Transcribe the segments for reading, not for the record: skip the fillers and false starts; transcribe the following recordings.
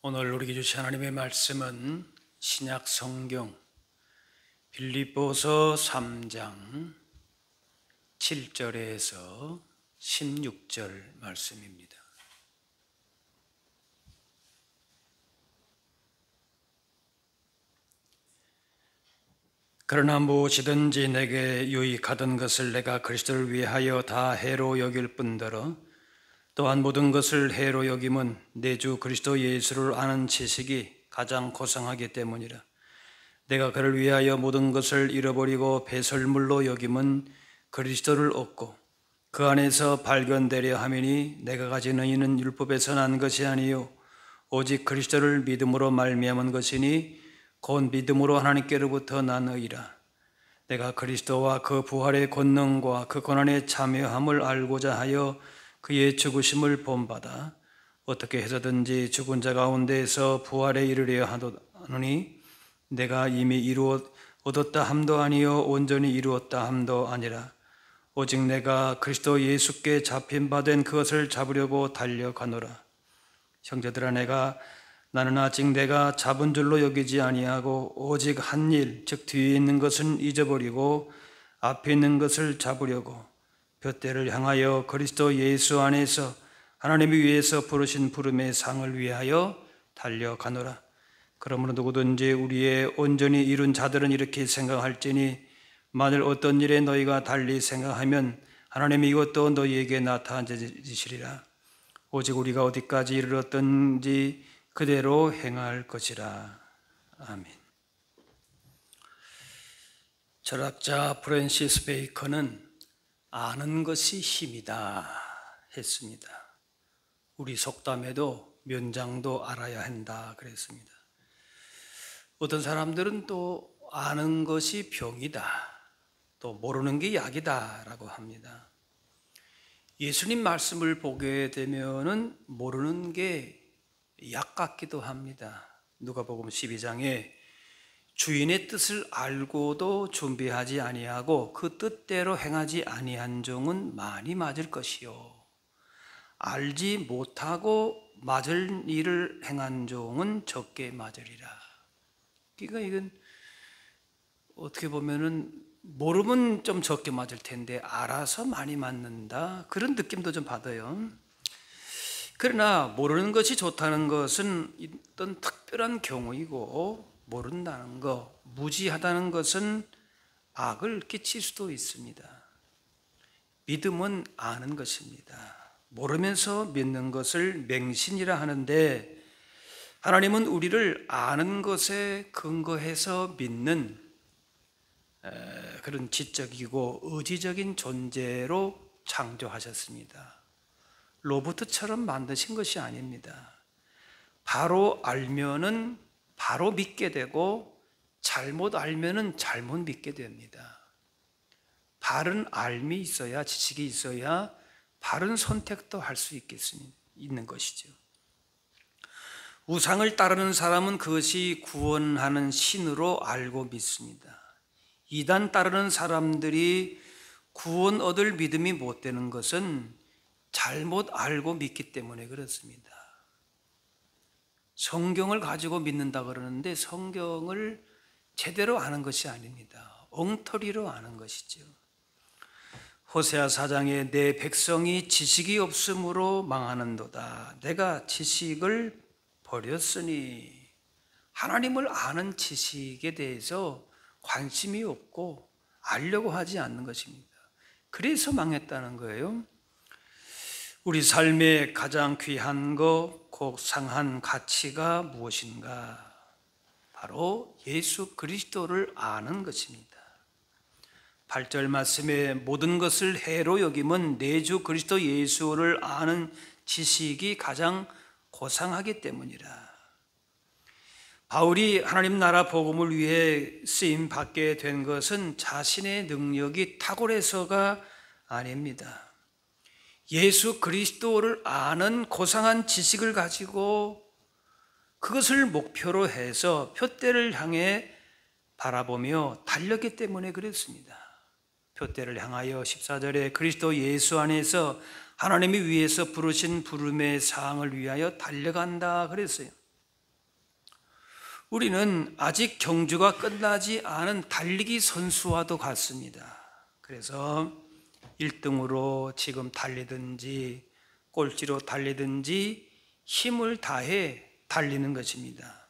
오늘 우리에게 주신 하나님의 말씀은 신약 성경 빌립보서 3장 7절에서 16절 말씀입니다. 그러나 무엇이든지 내게 유익하던 것을 내가 그리스도를 위하여 다 해로 여길 뿐더러 또한 모든 것을 해로 여김은 내 주 그리스도 예수를 아는 지식이 가장 고상하기 때문이라. 내가 그를 위하여 모든 것을 잃어버리고 배설물로 여김은 그리스도를 얻고 그 안에서 발견되려 함이니 내가 가지는 이는 율법에서 난 것이 아니요 오직 그리스도를 믿음으로 말미암은 것이니 곧 믿음으로 하나님께로부터 난 의라. 내가 그리스도와 그 부활의 권능과 그 고난에 참여함을 알고자 하여 그의 죽으심을 본받아 어떻게 해서든지 죽은 자 가운데에서 부활에 이르려 하노니 내가 이미 얻었다 함도 아니요 온전히 이루었다 함도 아니라 오직 내가 그리스도 예수께 잡힌 바 된 그것을 잡으려고 달려가노라. 형제들아, 나는 아직 내가 잡은 줄로 여기지 아니하고 오직 한 일, 즉 뒤에 있는 것은 잊어버리고 앞에 있는 것을 잡으려고 둯대를 향하여 그리스도 예수 안에서 하나님이 위해서 부르신 부름의 상을 위하여 달려가노라. 그러므로 누구든지 우리의 온전히 이룬 자들은 이렇게 생각할지니 만일 어떤 일에 너희가 달리 생각하면 하나님이 이것도 너희에게 나타내시리라. 오직 우리가 어디까지 이르렀든지 그대로 행할 것이라. 아멘. 철학자 프랜시스 베이컨은 아는 것이 힘이다 했습니다. 우리 속담에도 면장도 알아야 한다 그랬습니다. 어떤 사람들은 또 아는 것이 병이다, 또 모르는 게 약이다 라고 합니다. 예수님 말씀을 보게 되면은 모르는 게 약 같기도 합니다. 누가복음 12장에 주인의 뜻을 알고도 준비하지 아니하고 그 뜻대로 행하지 아니한 종은 많이 맞을 것이요 알지 못하고 맞을 일을 행한 종은 적게 맞으리라. 그러니까 이건 어떻게 보면은 모르면 좀 적게 맞을 텐데 알아서 많이 맞는다, 그런 느낌도 좀 받아요. 그러나 모르는 것이 좋다는 것은 어떤 특별한 경우이고, 모른다는 것, 무지하다는 것은 악을 끼칠 수도 있습니다. 믿음은 아는 것입니다. 모르면서 믿는 것을 맹신이라 하는데, 하나님은 우리를 아는 것에 근거해서 믿는 그런 지적이고 의지적인 존재로 창조하셨습니다. 로봇처럼 만드신 것이 아닙니다. 바로 알면은 바로 믿게 되고 잘못 알면은 잘못 믿게 됩니다. 바른 알미 있어야, 지식이 있어야 바른 선택도 할 수 있는 것이죠. 우상을 따르는 사람은 그것이 구원하는 신으로 알고 믿습니다. 이단 따르는 사람들이 구원 얻을 믿음이 못 되는 것은 잘못 알고 믿기 때문에 그렇습니다. 성경을 가지고 믿는다 그러는데 성경을 제대로 아는 것이 아닙니다. 엉터리로 아는 것이죠. 호세아 4장에 내 백성이 지식이 없으므로 망하는도다. 내가 지식을 버렸으니, 하나님을 아는 지식에 대해서 관심이 없고 알려고 하지 않는 것입니다. 그래서 망했다는 거예요. 우리 삶의 가장 귀한 것, 고상한 가치가 무엇인가? 바로 예수 그리스도를 아는 것입니다. 8절 말씀에 모든 것을 해로 여김은 내 주 그리스도 예수를 아는 지식이 가장 고상하기 때문이라. 바울이 하나님 나라 복음을 위해 쓰임 받게 된 것은 자신의 능력이 탁월해서가 아닙니다. 예수 그리스도를 아는 고상한 지식을 가지고 그것을 목표로 해서 푯대를 향해 바라보며 달렸기 때문에 그랬습니다. 푯대를 향하여 14절에 그리스도 예수 안에서 하나님이 위해서 부르신 부름의 사항을 위하여 달려간다 그랬어요. 우리는 아직 경주가 끝나지 않은 달리기 선수와도 같습니다. 그래서 1등으로 지금 달리든지 꼴찌로 달리든지 힘을 다해 달리는 것입니다.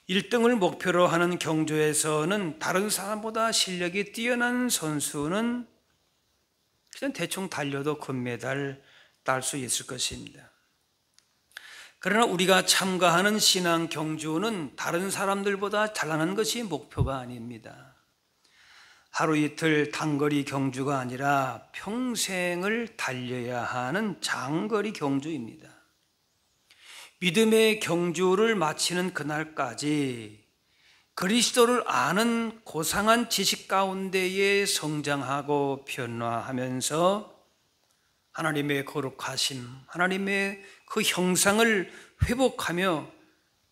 1등을 목표로 하는 경주에서는 다른 사람보다 실력이 뛰어난 선수는 그냥 대충 달려도 금메달 딸 수 있을 것입니다. 그러나 우리가 참가하는 신앙 경주는 다른 사람들보다 잘나는 것이 목표가 아닙니다. 하루 이틀 단거리 경주가 아니라 평생을 달려야 하는 장거리 경주입니다. 믿음의 경주를 마치는 그날까지 그리스도를 아는 고상한 지식 가운데에 성장하고 변화하면서 하나님의 거룩하심, 하나님의 그 형상을 회복하며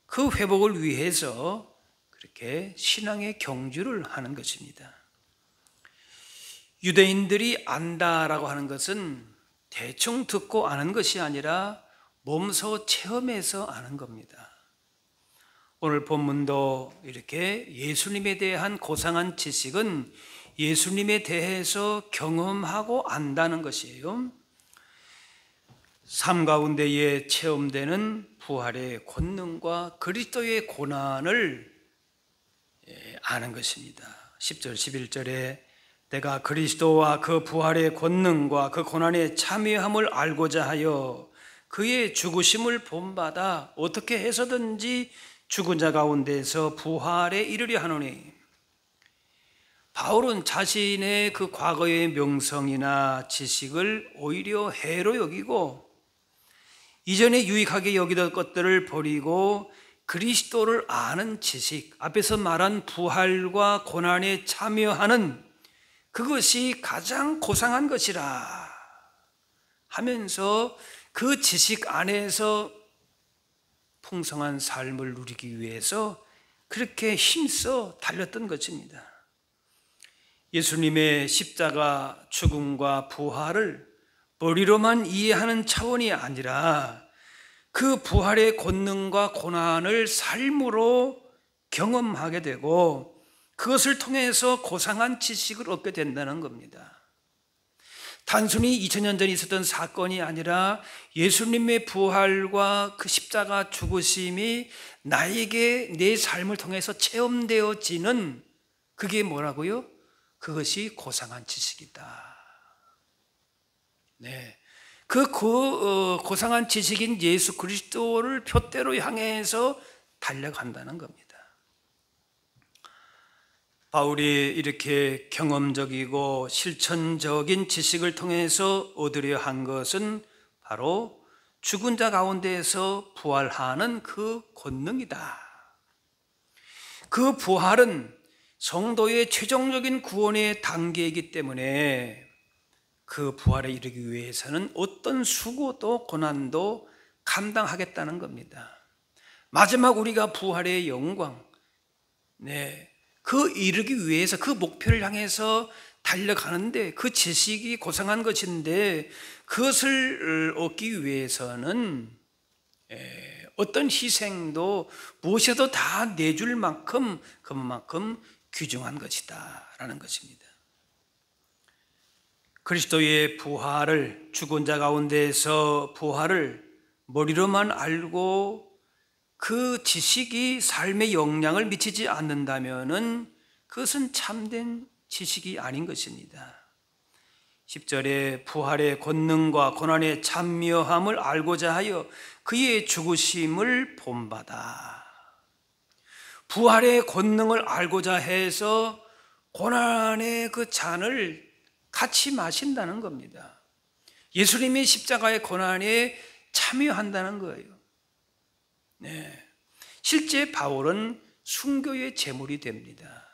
그 회복을 위해서 그렇게 신앙의 경주를 하는 것입니다. 유대인들이 안다라고 하는 것은 대충 듣고 아는 것이 아니라 몸소 체험해서 아는 겁니다. 오늘 본문도 이렇게 예수님에 대한 고상한 지식은 예수님에 대해서 경험하고 안다는 것이에요. 삶 가운데에 체험되는 부활의 권능과 그리스도의 고난을 아는 것입니다. 10절 11절에 내가 그리스도와 그 부활의 권능과 그 고난의 참여함을 알고자 하여 그의 죽으심을 본받아 어떻게 해서든지 죽은 자 가운데서 부활에 이르려 하노니. 바울은 자신의 그 과거의 명성이나 지식을 오히려 해로 여기고 이전에 유익하게 여기던 것들을 버리고 그리스도를 아는 지식, 앞에서 말한 부활과 고난에 참여하는 그것이 가장 고상한 것이라 하면서 그 지식 안에서 풍성한 삶을 누리기 위해서 그렇게 힘써 달렸던 것입니다. 예수님의 십자가 죽음과 부활을 머리로만 이해하는 차원이 아니라 그 부활의 권능과 고난을 삶으로 경험하게 되고 그것을 통해서 고상한 지식을 얻게 된다는 겁니다. 단순히 2000년 전에 있었던 사건이 아니라 예수님의 부활과 그 십자가 죽으심이 나에게 내 삶을 통해서 체험되어지는 그게 뭐라고요? 그것이 고상한 지식이다. 네, 고상한 지식인 예수 그리스도를 표대로 향해서 달려간다는 겁니다. 바울이 이렇게 경험적이고 실천적인 지식을 통해서 얻으려 한 것은 바로 죽은 자 가운데에서 부활하는 그 권능이다. 그 부활은 성도의 최종적인 구원의 단계이기 때문에 그 부활에 이르기 위해서는 어떤 수고도 고난도 감당하겠다는 겁니다. 마지막 우리가 부활의 영광, 그 이르기 위해서 그 목표를 향해서 달려가는데 그 지식이 고상한 것인데 그것을 얻기 위해서는 어떤 희생도 무엇에도 다 내줄 만큼 그만큼 귀중한 것이다 라는 것입니다. 그리스도의 부활을, 죽은 자 가운데에서 부활을 머리로만 알고 그 지식이 삶에 영향을 미치지 않는다면 그것은 참된 지식이 아닌 것입니다. 10절에 부활의 권능과 고난의 참여함을 알고자 하여 그의 죽으심을 본받아. 부활의 권능을 알고자 해서 고난의 그 잔을 같이 마신다는 겁니다. 예수님의 십자가의 고난에 참여한다는 거예요. 실제 바울은 순교의 제물이 됩니다.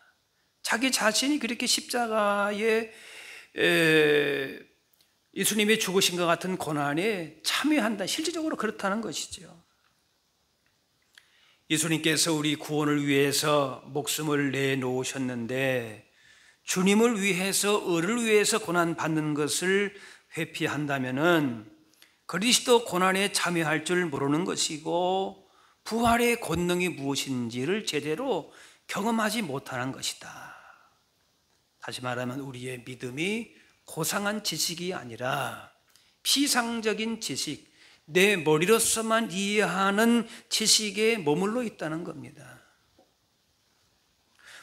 자기 자신이 그렇게 십자가에 예수님의 죽으심과 같은 고난에 참여한다. 실질적으로 그렇다는 것이죠. 예수님께서 우리 구원을 위해서 목숨을 내놓으셨는데 주님을 위해서, 의를 위해서 고난받는 것을 회피한다면은 그리스도 고난에 참여할 줄 모르는 것이고 부활의 권능이 무엇인지를 제대로 경험하지 못하는 것이다. 다시 말하면 우리의 믿음이 고상한 지식이 아니라 피상적인 지식, 내 머리로서만 이해하는 지식에 머물러 있다는 겁니다.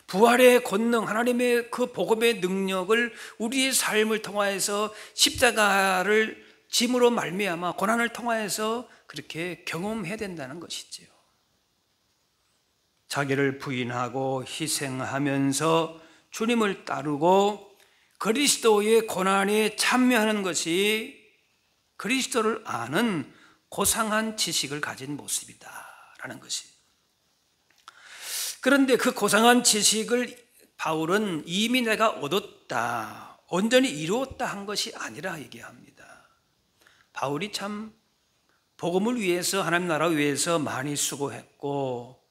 부활의 권능, 하나님의 그 복음의 능력을 우리의 삶을 통하여서 십자가를 짐으로 말미암아 고난을 통하여서 그렇게 경험해야 된다는 것이지요. 자기를 부인하고 희생하면서 주님을 따르고 그리스도의 고난에 참여하는 것이 그리스도를 아는 고상한 지식을 가진 모습이다라는 것이. 그런데 그 고상한 지식을 바울은 이미 내가 얻었다, 온전히 이루었다 한 것이 아니라 얘기합니다. 바울이 참 복음을 위해서, 하나님 나라 위해서 많이 수고했고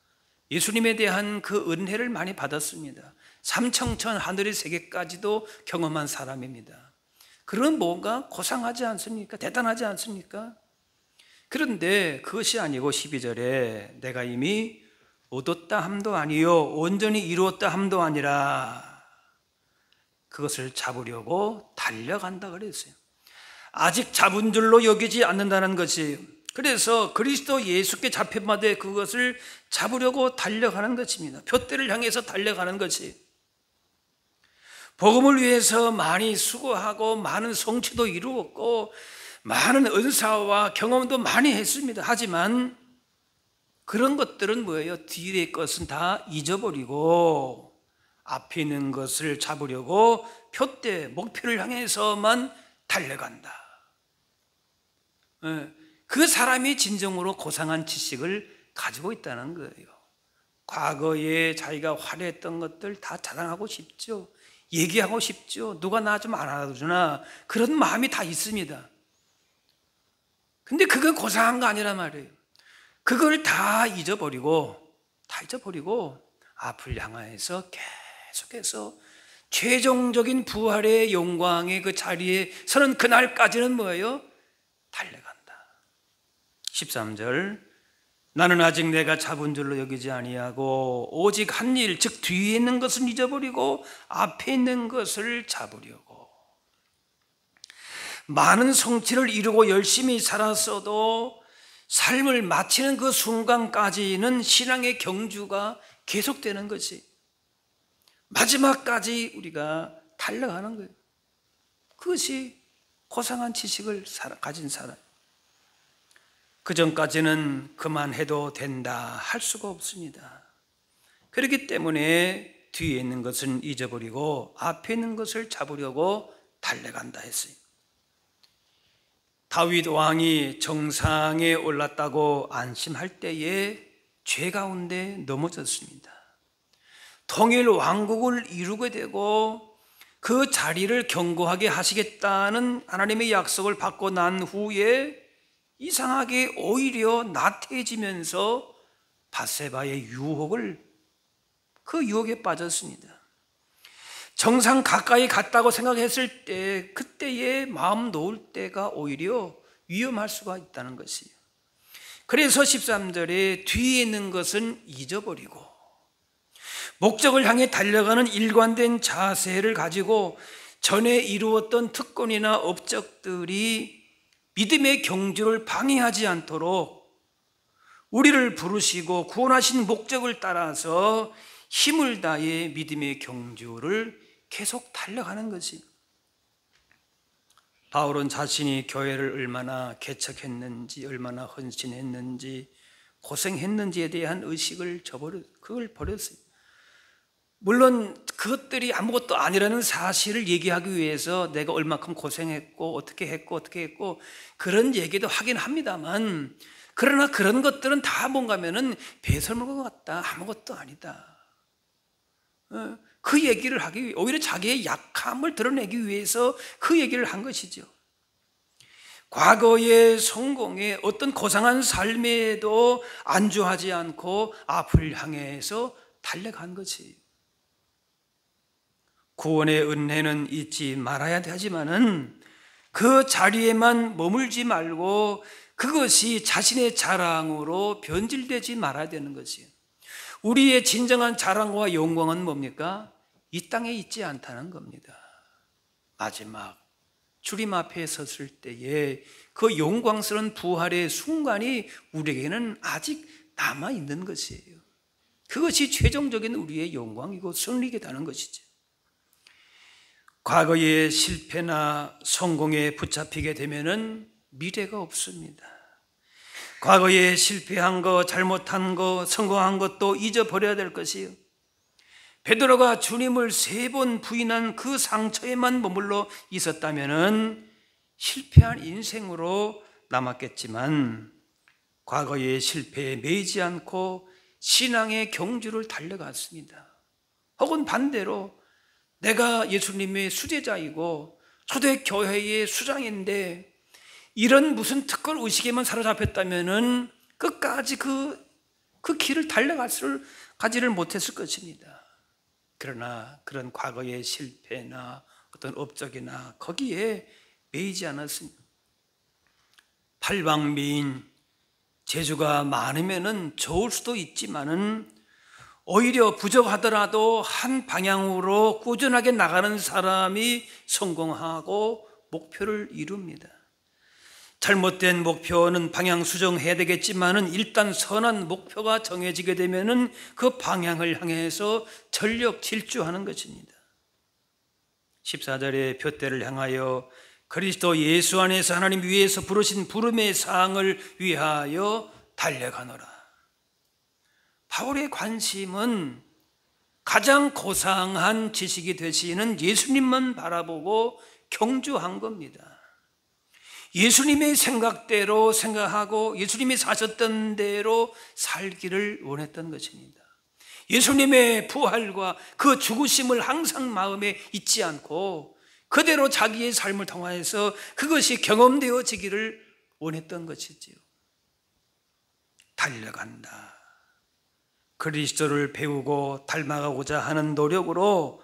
예수님에 대한 그 은혜를 많이 받았습니다. 삼청천 하늘의 세계까지도 경험한 사람입니다. 그런 뭔가 고상하지 않습니까? 대단하지 않습니까? 그런데 그것이 아니고 12절에 내가 이미 얻었다 함도 아니요 온전히 이루었다 함도 아니라 그것을 잡으려고 달려간다 그랬어요. 아직 잡은 줄로 여기지 않는다는 것이, 그래서 그리스도 예수께 잡힌바되 그것을 잡으려고 달려가는 것입니다. 표대를 향해서 달려가는 것이. 복음을 위해서 많이 수고하고 많은 성취도 이루었고 많은 은사와 경험도 많이 했습니다. 하지만 그런 것들은 뭐예요? 뒤의 것은 다 잊어버리고 앞에 있는 것을 잡으려고 표대, 목표를 향해서만 달려간다. 그 사람이 진정으로 고상한 지식을 가지고 있다는 거예요. 과거에 자기가 화려했던 것들 다 자랑하고 싶죠. 얘기하고 싶죠. 누가 나 좀 알아주나, 그런 마음이 다 있습니다. 근데 그건 고상한 거 아니란 말이에요. 그걸 다 잊어버리고 앞을 향하여서 계속해서 최종적인 부활의 영광의 그 자리에 서는 그날까지는 뭐예요? 달려간다. 13절 나는 아직 내가 잡은 줄로 여기지 아니하고 오직 한 일, 즉 뒤에 있는 것은 잊어버리고 앞에 있는 것을 잡으려고. 많은 성취를 이루고 열심히 살았어도 삶을 마치는 그 순간까지는 신앙의 경주가 계속되는 것이, 마지막까지 우리가 달려가는 거예요. 그것이 고상한 지식을 가진 사람. 그 전까지는 그만해도 된다 할 수가 없습니다. 그렇기 때문에 뒤에 있는 것은 잊어버리고 앞에 있는 것을 잡으려고 달려간다 했어요. 다윗 왕이 정상에 올랐다고 안심할 때에 죄 가운데 넘어졌습니다. 통일 왕국을 이루게 되고 그 자리를 견고하게 하시겠다는 하나님의 약속을 받고 난 후에 이상하게 오히려 나태해지면서 밧세바의 그 유혹에 빠졌습니다. 정상 가까이 갔다고 생각했을 때 그때의 마음 놓을 때가 오히려 위험할 수가 있다는 것이에요. 그래서 13절에 뒤에 있는 것은 잊어버리고 목적을 향해 달려가는 일관된 자세를 가지고 전에 이루었던 특권이나 업적들이 믿음의 경주를 방해하지 않도록 우리를 부르시고 구원하신 목적을 따라서 힘을 다해 믿음의 경주를 계속 달려가는 것이. 바울은 자신이 교회를 얼마나 개척했는지, 얼마나 헌신했는지, 고생했는지에 대한 의식을 그걸 버렸어요. 물론 그것들이 아무것도 아니라는 사실을 얘기하기 위해서 내가 얼마큼 고생했고 어떻게 했고 그런 얘기도 하긴 합니다만, 그러나 그런 것들은 다 뭔가 하면은 배설물과 같다, 아무것도 아니다. 그 얘기를 하기 위해, 오히려 자기의 약함을 드러내기 위해서 그 얘기를 한 것이죠. 과거의 성공에 어떤 고상한 삶에도 안주하지 않고 앞을 향해서 달려간 것이. 구원의 은혜는 잊지 말아야 하지만은 그 자리에만 머물지 말고 그것이 자신의 자랑으로 변질되지 말아야 되는 것이에요. 우리의 진정한 자랑과 영광은 뭡니까? 이 땅에 있지 않다는 겁니다. 마지막 주님 앞에 섰을 때에 그 영광스러운 부활의 순간이 우리에게는 아직 남아있는 것이에요. 그것이 최종적인 우리의 영광이고 승리이다는 것이죠. 과거의 실패나 성공에 붙잡히게 되면은 미래가 없습니다. 과거에 실패한 거, 잘못한 거, 성공한 것도 잊어버려야 될 것이에요. 베드로가 주님을 3번 부인한 그 상처에만 머물러 있었다면은 실패한 인생으로 남았겠지만 과거의 실패에 매이지 않고 신앙의 경주를 달려갔습니다. 혹은 반대로 내가 예수님의 수제자이고 초대교회의 수장인데 이런 무슨 특권 의식에만 사로잡혔다면은 끝까지 그 길을 가지를 못했을 것입니다. 그러나 그런 과거의 실패나 어떤 업적이나 거기에 매이지 않았습니다. 팔방미인, 재주가 많으면은 좋을 수도 있지만은 오히려 부족하더라도 한 방향으로 꾸준하게 나가는 사람이 성공하고 목표를 이룹니다. 잘못된 목표는 방향 수정해야 되겠지만은 일단 선한 목표가 정해지게 되면은 그 방향을 향해서 전력 질주하는 것입니다. 14절에 표대를 향하여 그리스도 예수 안에서 하나님 위에서 부르신 부름의 사항을 위하여 달려가노라. 바울의 관심은 가장 고상한 지식이 되시는 예수님만 바라보고 경주한 겁니다. 예수님의 생각대로 생각하고 예수님이 사셨던 대로 살기를 원했던 것입니다. 예수님의 부활과 그 죽으심을 항상 마음에 잊지 않고 그대로 자기의 삶을 통하여서 그것이 경험되어지기를 원했던 것이지요. 달려간다. 그리스도를 배우고 닮아가고자 하는 노력으로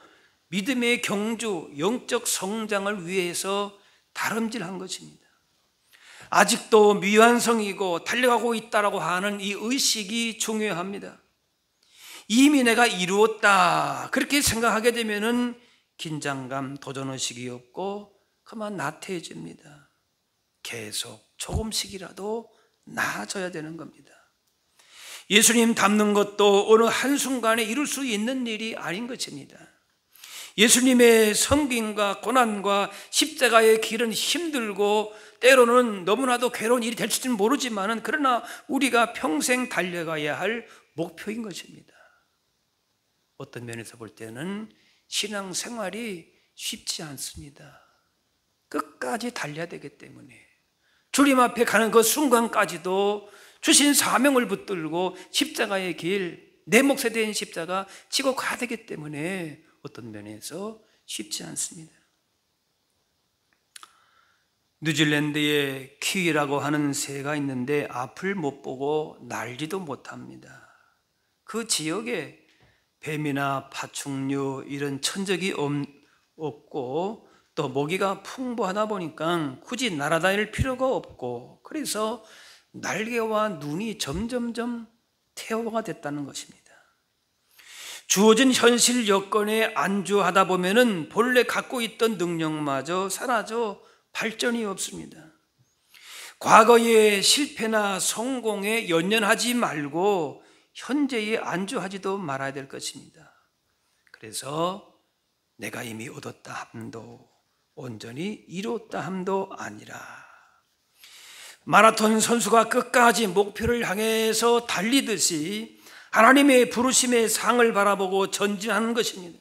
믿음의 경주, 영적 성장을 위해서 다름질한 것입니다. 아직도 미완성이고 달려가고 있다라고 하는 이 의식이 중요합니다. 이미 내가 이루었다 그렇게 생각하게 되면은 긴장감, 도전의식이 없고 그만 나태해집니다. 계속 조금씩이라도 나아져야 되는 겁니다. 예수님 닮는 것도 어느 한순간에 이룰 수 있는 일이 아닌 것입니다. 예수님의 섬김과 고난과 십자가의 길은 힘들고 때로는 너무나도 괴로운 일이 될지는 모르지만 그러나 우리가 평생 달려가야 할 목표인 것입니다. 어떤 면에서 볼 때는 신앙생활이 쉽지 않습니다. 끝까지 달려야 되기 때문에 주님 앞에 가는 그 순간까지도 주신 사명을 붙들고 십자가의 길, 내 몫에 대한 십자가 지고 가야 되기 때문에 어떤 면에서 쉽지 않습니다. 뉴질랜드에 키위라고 하는 새가 있는데 앞을 못 보고 날지도 못합니다. 그 지역에 뱀이나 파충류 이런 천적이 없고 또 먹이가 풍부하다 보니까 굳이 날아다닐 필요가 없고 그래서 날개와 눈이 점점점 태호가 됐다는 것입니다. 주어진 현실 여건에 안주하다 보면은 본래 갖고 있던 능력마저 사라져 발전이 없습니다. 과거의 실패나 성공에 연연하지 말고 현재에 안주하지도 말아야 될 것입니다. 그래서 내가 이미 얻었다 함도 온전히 이뤘다 함도 아니라 마라톤 선수가 끝까지 목표를 향해서 달리듯이 하나님의 부르심의 상을 바라보고 전진하는 것입니다.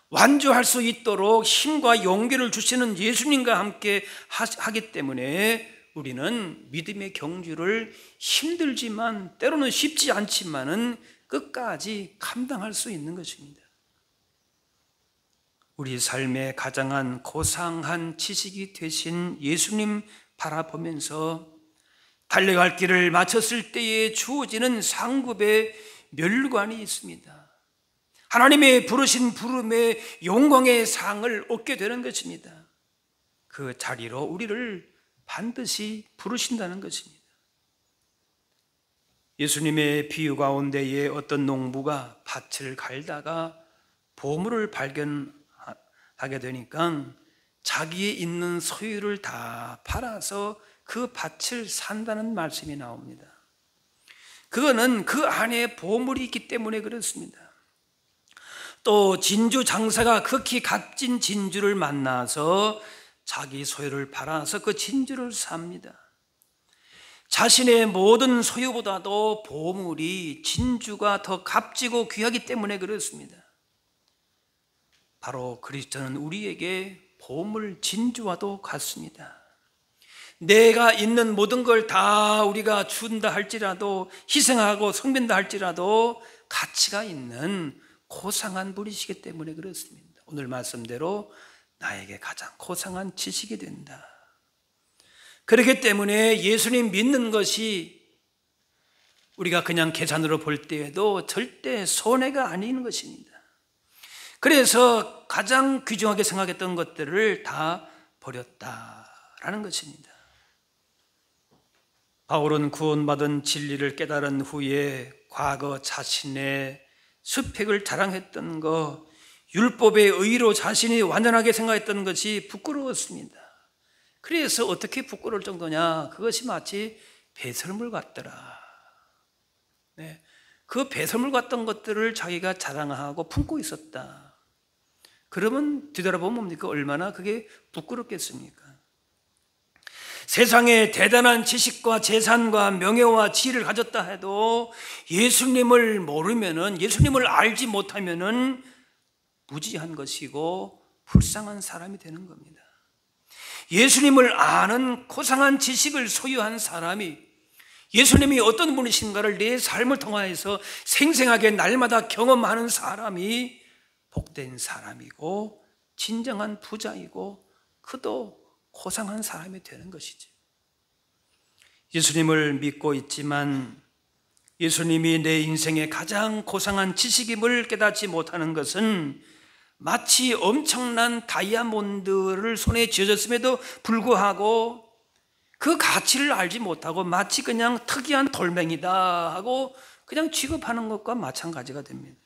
완주할 수 있도록 힘과 용기를 주시는 예수님과 함께 하기 때문에 우리는 믿음의 경주를 힘들지만 때로는 쉽지 않지만은 끝까지 감당할 수 있는 것입니다. 우리 삶의 가장한 고상한 지식이 되신 예수님 바라보면서 달려갈 길을 마쳤을 때에 주어지는 상급의 멸관이 있습니다. 하나님의 부르신 부름의 영광의 상을 얻게 되는 것입니다. 그 자리로 우리를 반드시 부르신다는 것입니다. 예수님의 비유 가운데에 어떤 농부가 밭을 갈다가 보물을 발견하게 되니까 자기의 있는 소유를 다 팔아서 그 밭을 산다는 말씀이 나옵니다. 그거는 그 안에 보물이 있기 때문에 그렇습니다. 또 진주 장사가 극히 값진 진주를 만나서 자기 소유를 팔아서 그 진주를 삽니다. 자신의 모든 소유보다도 보물이 진주가 더 값지고 귀하기 때문에 그렇습니다. 바로 그리스도는 우리에게 보물 진주와도 같습니다. 내가 있는 모든 걸 다 우리가 준다 할지라도, 희생하고 섬긴다 할지라도 가치가 있는 고상한 분이시기 때문에 그렇습니다. 오늘 말씀대로 나에게 가장 고상한 지식이 된다. 그렇기 때문에 예수님 믿는 것이 우리가 그냥 계산으로 볼 때에도 절대 손해가 아닌 것입니다. 그래서 가장 귀중하게 생각했던 것들을 다 버렸다라는 것입니다. 바울은 구원받은 진리를 깨달은 후에 과거 자신의 스펙을 자랑했던 것, 율법의 의로 자신이 완전하게 생각했던 것이 부끄러웠습니다. 그래서 어떻게 부끄러울 정도냐? 그것이 마치 배설물 같더라. 네. 그 배설물 같던 것들을 자기가 자랑하고 품고 있었다. 그러면 뒤돌아보면 뭡니까? 얼마나 그게 부끄럽겠습니까? 세상에 대단한 지식과 재산과 명예와 지위를 가졌다 해도 예수님을 모르면은, 예수님을 알지 못하면은 무지한 것이고 불쌍한 사람이 되는 겁니다. 예수님을 아는 고상한 지식을 소유한 사람이, 예수님이 어떤 분이신가를 내 삶을 통하여서 생생하게 날마다 경험하는 사람이 복된 사람이고 진정한 부자이고 그도 고상한 사람이 되는 것이죠. 예수님을 믿고 있지만 예수님이 내 인생의 가장 고상한 지식임을 깨닫지 못하는 것은 마치 엄청난 다이아몬드를 손에 쥐어졌음에도 불구하고 그 가치를 알지 못하고 마치 그냥 특이한 돌멩이다 하고 그냥 취급하는 것과 마찬가지가 됩니다.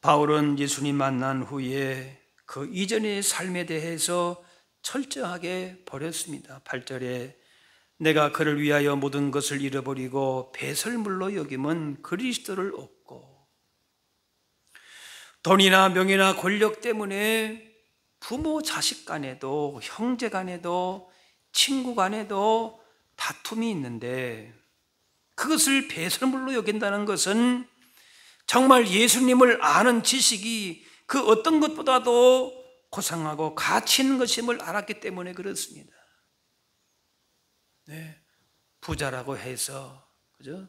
바울은 예수님 만난 후에 그 이전의 삶에 대해서 철저하게 버렸습니다. 8절에 내가 그를 위하여 모든 것을 잃어버리고 배설물로 여김은 그리스도를 얻고, 돈이나 명예나 권력 때문에 부모 자식 간에도, 형제 간에도, 친구 간에도 다툼이 있는데 그것을 배설물로 여긴다는 것은 정말 예수님을 아는 지식이 그 어떤 것보다도 고상하고 가치 있는 것임을 알았기 때문에 그렇습니다. 네, 부자라고 해서 그죠?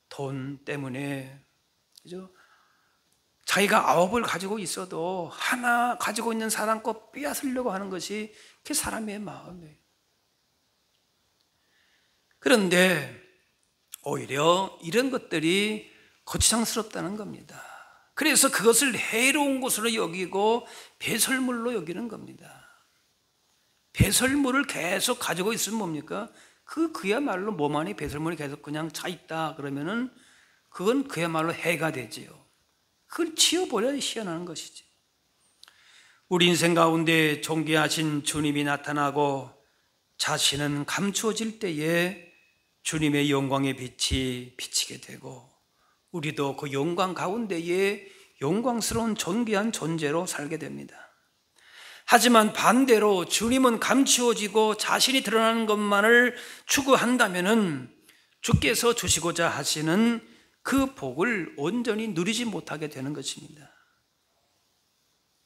돈 때문에 그죠? 자기가 9을 가지고 있어도 하나 가지고 있는 사람 거 빼앗으려고 하는 것이 그 사람의 마음이에요. 그런데 오히려 이런 것들이 거추장스럽다는 겁니다. 그래서 그것을 해로운 것으로 여기고 배설물로 여기는 겁니다. 배설물을 계속 가지고 있으면 뭡니까? 그야말로 몸 안에 배설물이 계속 그냥 차 있다 그러면은 그건 그야말로 해가 되지요. 그걸 치워버려야 희한한 것이지. 우리 인생 가운데 존귀하신 주님이 나타나고 자신은 감추어질 때에 주님의 영광의 빛이 비치게 되고 우리도 그 영광 가운데에 영광스러운 존귀한 존재로 살게 됩니다. 하지만 반대로 주님은 감추어지고 자신이 드러나는 것만을 추구한다면은 주께서 주시고자 하시는 그 복을 온전히 누리지 못하게 되는 것입니다.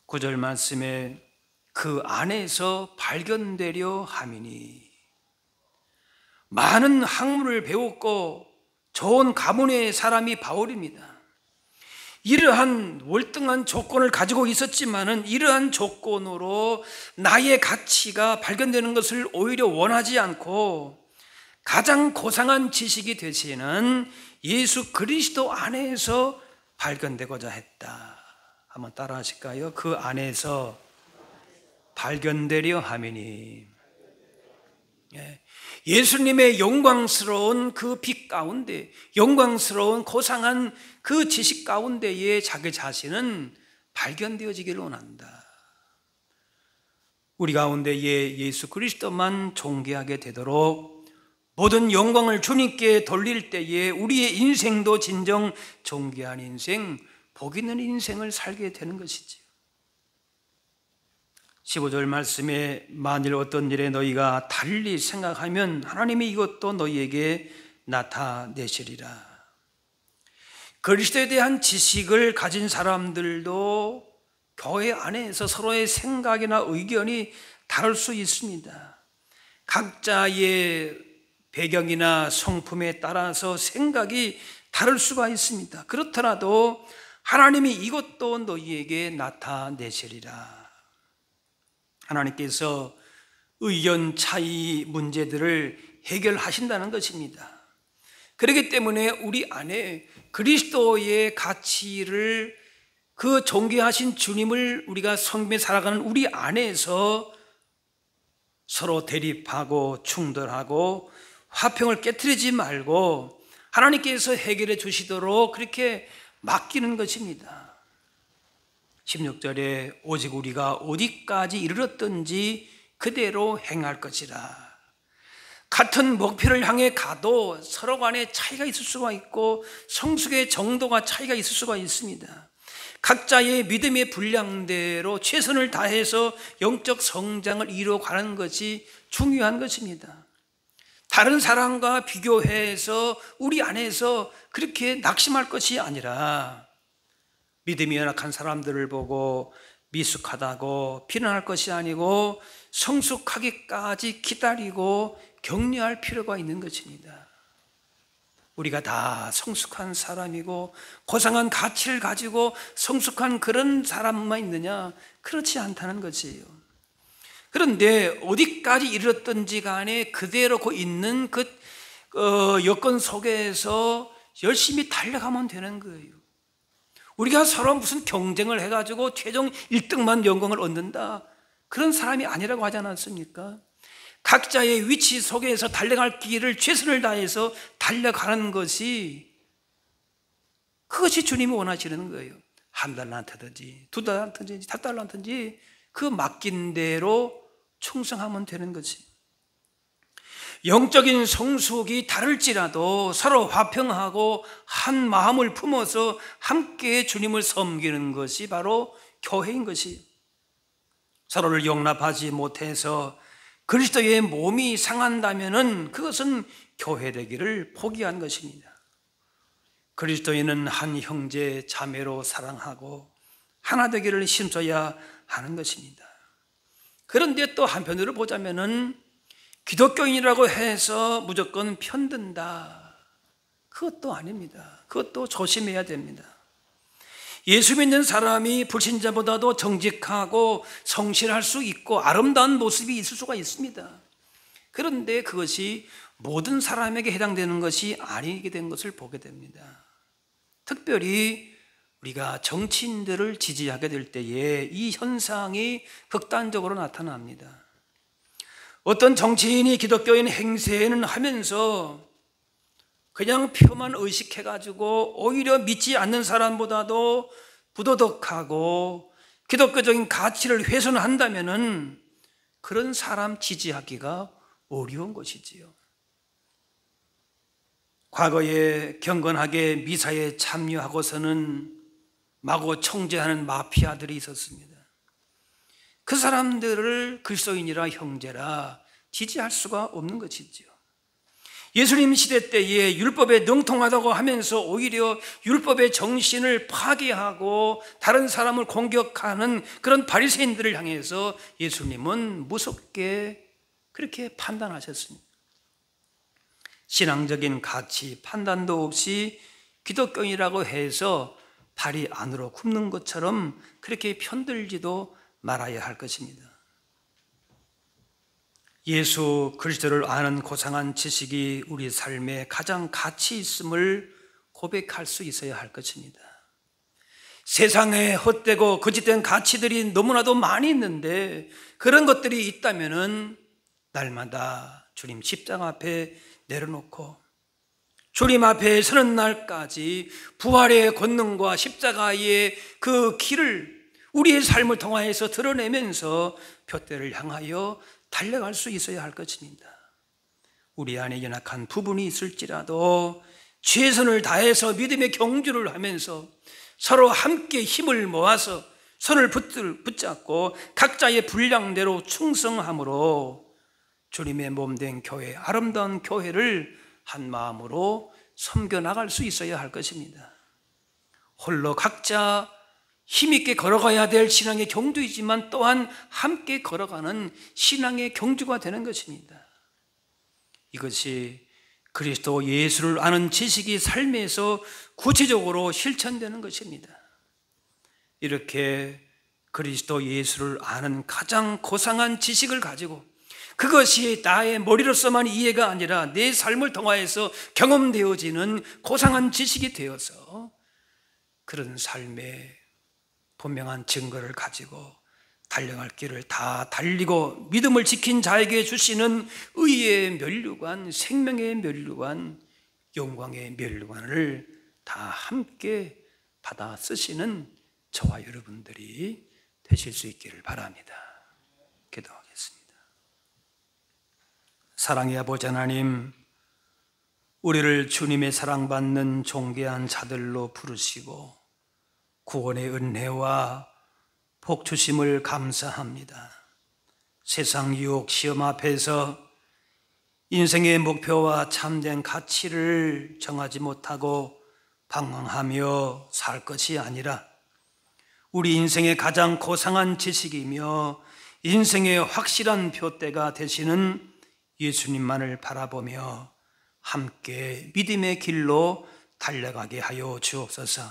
9절 말씀에 그 안에서 발견되려 함이니, 많은 학문을 배웠고 좋은 가문의 사람이 바울입니다. 이러한 월등한 조건을 가지고 있었지만은 이러한 조건으로 나의 가치가 발견되는 것을 오히려 원하지 않고 가장 고상한 지식이 되시는 예수 그리스도 안에서 발견되고자 했다. 한번 따라 하실까요? 그 안에서 발견되려 함이니. 예수님의 영광스러운 그 빛 가운데, 영광스러운 고상한 그 지식 가운데에 자기 자신은 발견되어지기를 원한다. 우리 가운데에 예수 그리스도만 존귀하게 되도록 모든 영광을 주님께 돌릴 때에 우리의 인생도 진정 존귀한 인생, 복 있는 인생을 살게 되는 것이지요. 15절 말씀에 만일 어떤 일에 너희가 달리 생각하면 하나님이 이것도 너희에게 나타내시리라. 그리스도에 대한 지식을 가진 사람들도 교회 안에서 서로의 생각이나 의견이 다를 수 있습니다. 각자의 배경이나 성품에 따라서 생각이 다를 수가 있습니다. 그렇더라도 하나님이 이것도 너희에게 나타내시리라. 하나님께서 의견 차이 문제들을 해결하신다는 것입니다. 그렇기 때문에 우리 안에 그리스도의 가치를, 그 존귀하신 주님을 우리가 섬기며 살아가는 우리 안에서 서로 대립하고 충돌하고 화평을 깨트리지 말고 하나님께서 해결해 주시도록 그렇게 맡기는 것입니다. 16절에 오직 우리가 어디까지 이르렀든지 그대로 행할 것이라. 같은 목표를 향해 가도 서로 간에 차이가 있을 수가 있고 성숙의 정도가 차이가 있을 수가 있습니다. 각자의 믿음의 분량대로 최선을 다해서 영적 성장을 이루어가는 것이 중요한 것입니다. 다른 사람과 비교해서 우리 안에서 그렇게 낙심할 것이 아니라 믿음이 연약한 사람들을 보고 미숙하다고 비난할 것이 아니고 성숙하기까지 기다리고 격려할 필요가 있는 것입니다. 우리가 다 성숙한 사람이고 고상한 가치를 가지고 성숙한 그런 사람만 있느냐? 그렇지 않다는 것이에요. 그런데 어디까지 이르렀든지 간에 그대로 그 있는 그 여건 속에서 열심히 달려가면 되는 거예요. 우리가 서로 무슨 경쟁을 해가지고 최종 1등만 영광을 얻는다, 그런 사람이 아니라고 하지 않았습니까? 각자의 위치 속에서 달려갈 길을 최선을 다해서 달려가는 것이, 그것이 주님이 원하시는 거예요. 한 달란트든지 두 달란트든지 5달란트든지 그 맡긴 대로 충성하면 되는 거지. 영적인 성숙이 다를지라도 서로 화평하고 한 마음을 품어서 함께 주님을 섬기는 것이 바로 교회인 것이에요. 서로를 용납하지 못해서 그리스도의 몸이 상한다면은 그것은 교회 되기를 포기한 것입니다. 그리스도인은 한 형제 자매로 사랑하고 하나 되기를 힘써야 하는 것입니다. 그런데 또 한편으로 보자면은 기독교인이라고 해서 무조건 편든다, 그것도 아닙니다. 그것도 조심해야 됩니다. 예수 믿는 사람이 불신자보다도 정직하고 성실할 수 있고 아름다운 모습이 있을 수가 있습니다. 그런데 그것이 모든 사람에게 해당되는 것이 아니게 된 것을 보게 됩니다. 특별히 우리가 정치인들을 지지하게 될 때에 이 현상이 극단적으로 나타납니다. 어떤 정치인이 기독교인 행세는 하면서 그냥 표만 의식해가지고 오히려 믿지 않는 사람보다도 부도덕하고 기독교적인 가치를 훼손한다면은 그런 사람 지지하기가 어려운 것이지요. 과거에 경건하게 미사에 참여하고서는 마구 청제하는 마피아들이 있었습니다. 그 사람들을 그리스도인이라 형제라 지지할 수가 없는 것이지요. 예수님 시대 때에 율법에 능통하다고 하면서 오히려 율법의 정신을 파괴하고 다른 사람을 공격하는 그런 바리새인들을 향해서 예수님은 무섭게 그렇게 판단하셨습니다. 신앙적인 가치, 판단도 없이 기독교인이라고 해서 발이 안으로 굽는 것처럼 그렇게 편들지도 말아야 할 것입니다. 예수 그리스도를 아는 고상한 지식이 우리 삶에 가장 가치 있음을 고백할 수 있어야 할 것입니다. 세상에 헛되고 거짓된 가치들이 너무나도 많이 있는데 그런 것들이 있다면은 날마다 주님 십자가 앞에 내려놓고 주님 앞에 서는 날까지 부활의 권능과 십자가의 그 길을 우리의 삶을 통하여서 드러내면서 표대를 향하여 달려갈 수 있어야 할 것입니다. 우리 안에 연약한 부분이 있을지라도 최선을 다해서 믿음의 경주를 하면서 서로 함께 힘을 모아서 손을 붙잡고 각자의 분량대로 충성함으로 주님의 몸된 교회, 아름다운 교회를 한 마음으로 섬겨나갈 수 있어야 할 것입니다. 홀로 각자 힘있게 걸어가야 될 신앙의 경주이지만 또한 함께 걸어가는 신앙의 경주가 되는 것입니다. 이것이 그리스도 예수를 아는 지식이 삶에서 구체적으로 실천되는 것입니다. 이렇게 그리스도 예수를 아는 가장 고상한 지식을 가지고 그것이 나의 머리로서만 이해가 아니라 내 삶을 통하여서 경험되어지는 고상한 지식이 되어서 그런 삶의 분명한 증거를 가지고 달려갈 길을 다 달리고 믿음을 지킨 자에게 주시는 의의 면류관, 생명의 면류관, 영광의 면류관을 다 함께 받아 쓰시는 저와 여러분들이 되실 수 있기를 바랍니다. 기도하겠습니다. 사랑의 아버지 하나님, 우리를 주님의 사랑받는 존귀한 자들로 부르시고 구원의 은혜와 복 주심을 감사합니다. 세상 유혹 시험 앞에서 인생의 목표와 참된 가치를 정하지 못하고 방황하며 살 것이 아니라 우리 인생의 가장 고상한 지식이며 인생의 확실한 표대가 되시는 예수님만을 바라보며 함께 믿음의 길로 달려가게 하여 주옵소서.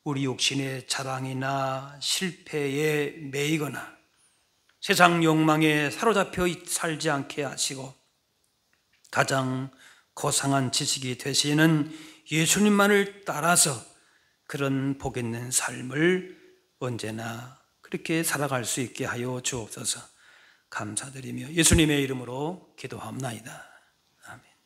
우리 육신의 자랑이나 실패에 매이거나 세상 욕망에 사로잡혀 살지 않게 하시고 가장 고상한 지식이 되시는 예수님만을 따라서 그런 복 있는 삶을 언제나 그렇게 살아갈 수 있게 하여 주옵소서. 감사드리며 예수님의 이름으로 기도합나이다.